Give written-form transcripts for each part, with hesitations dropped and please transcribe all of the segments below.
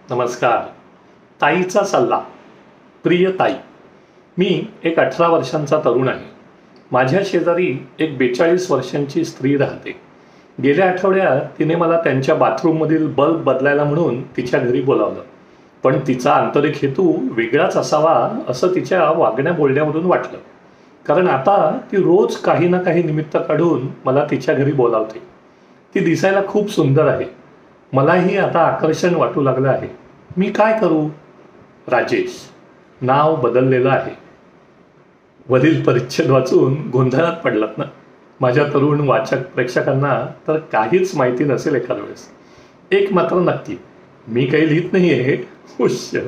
नमस्कार. ताईचा सल्ला. प्रिय ताई, मी एक 18 वर्षांचा तरुण आहे. माझ्या शेजारी एक 42 वर्षांची स्त्री राहते. गेल्या आठवड्यात तिने मला त्यांच्या बाथरूममधील बल्ब बदलायला म्हणून तिच्या घरी बोलावलं. पण तिचा आंतरिक हेतू वेगळाच असावा असं तिच्या वागण्या बोलण्यावरून वाटलं. कारण आता ती रोज काही ना काही निमित्त काढून मला तिच्या घरी बोलावते. ती दिसायला खूप सुंदर आहे. मलाही आता आकर्षण वाटू लागलं आहे. मी काय करू? राजेश. नाव बदललेलं आहे. वरील परिच्छेद वाचून गोंधळात पडलात ना? माझ्या तरुण वाचक प्रेक्षकांना तर काहीच माहिती नसेल एखाद्या वेळेस. एक मात्र नक्की, मी काही लिहित नाही आहे. हुश्य.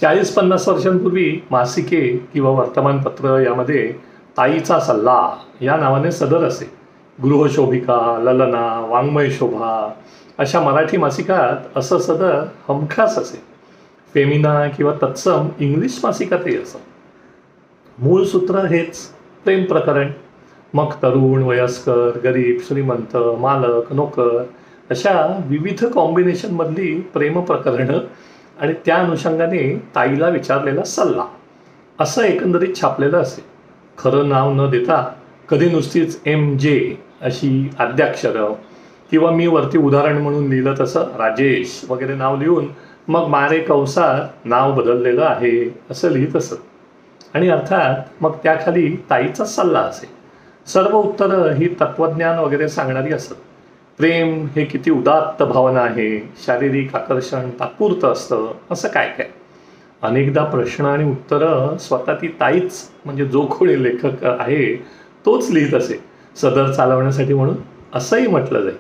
40-50 वर्षांपूर्वी मासिके किंवा वर्तमानपत्र यामध्ये ताईचा सल्ला या नावाने सदर असे. गृहशोभिका, ललना, वाङ्मय शोभा अशा मराठी मासिकात असं सदर हमखास असे. फेमिना किंवा तत्सम इंग्लिश मासिकातही असं. मूळ सूत्र हेच, प्रेम प्रकरण. मग तरुण, वयस्कर, गरीब, श्रीमंत, मालक, नोकर अशा विविध कॉम्बिनेशनमधली प्रेम प्रकरणं आणि त्या अनुषंगाने ताईला विचारलेला सल्ला असं एकंदरीत छापलेलं असे. खरं नाव न देता कधी नुसतीच MJ अशी आद्याक्षरं किंवा मी वरती उदाहरण म्हणून लिहिलं तसं राजेश वगैरे नाव लिहून मग मारे कंसात नाव बदललेलं आहे असं लिहित असत. आणि अर्थात मग त्याखाली ताईचा सल्ला असे. सर्व उत्तरं ही तत्त्वज्ञान वगैरे सांगणारी असत. प्रेम हे किती उदात्त भावना आहे, शारीरिक आकर्षण तात्पुरतं असतं, असं काय काय. अनेकदा प्रश्न आणि उत्तरं स्वतः ती ताईच म्हणजे जो कोणी लेखक आहे तोच लिहित असे, सदर चालवण्यासाठी म्हणून असंही म्हटलं जाईल.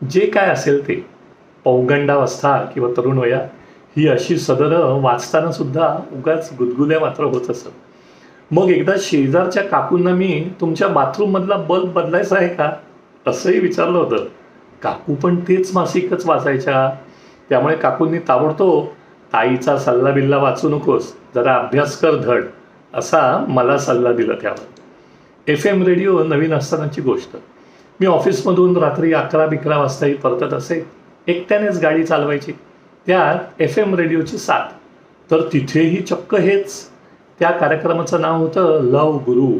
जे काय असेल ते. पौगंडावस्था किंवा तरुण वयात ही अशी सदरं वाचताना सुद्धा उगाच गुदगुल्या मात्र होत असत. मग एकदा शेजारच्या काकूंना मी तुमच्या बाथरूममधला बल्ब बदलायचा आहे का असंही विचारलं होतं. काकू पण तेच मासिकच वाचायच्या. त्यामुळे काकूंनी ताबडतोब ताईचा सल्ला बिल्ला वाचू नकोस, जरा अभ्यास कर धड असा मला सल्ला दिला. त्यावर FM रेडिओ नवीन असतानाची गोष्ट. मी ऑफिसमधून रात्री 11-12 वाजताही परतत असे. एकट्यानेच गाडी चालवायची. त्यात FM रेडिओची साथ. तर तिथेही चक्क हेच. त्या कार्यक्रमाचं नाव होतं लव गुरु.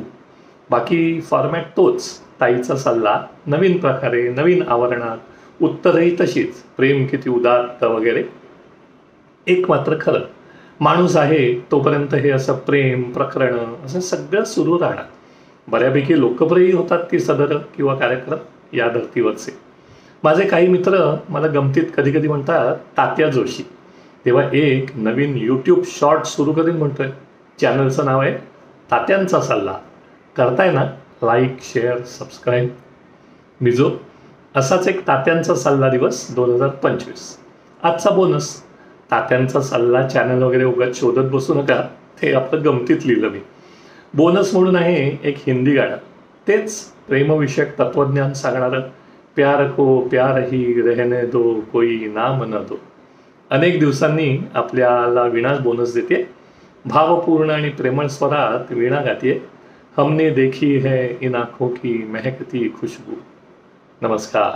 बाकी फॉर्मॅट तोच, ताईचा सल्ला, नवीन प्रकारे, नवीन आवरणात, उत्तरही तशीच, प्रेम किती उदात्त वगैरे. एक मात्र खरं, माणूस आहे तोपर्यंत हे असं प्रेम प्रकरणं असं सगळं सुरू राहणार. बऱ्यापैकी लोकप्रिय होतात ती सदरं किंवा कार्यक्रम या धर्तीवरचे. माझे काही मित्र मला गमतीत कधी कधी म्हणतात तात्या जोशी. तेव्हा एक नवीन YouTube शॉर्ट सुरू करीन म्हणतोय. चॅनलचं नाव आहे तात्यांचा सल्ला. करताय ना लाईक, शेअर, सबस्क्राईब. मिजो. असाच एक तात्यांचा सल्ला दिवस 2025. आजचा बोनस. तात्यांचा सल्ला चॅनल वगैरे उगाच शोधत बसू नका, ते आपलं गमतीत लिहिलं मी. बोनस म्हणून आहे एक हिंदी गाणं. तेच प्रेमविषयक तत्त्वज्ञान सांगणारं. प्यार को प्यार ही रहने दो, कोई नाम न दो. अनेक दिवसांनी आपल्याला वीणा बोनस देते. भावपूर्ण आणि प्रेमळ स्वरात वीणा गाते. हमने देखी है इन आँखों की महकती खुशबू. नमस्कार.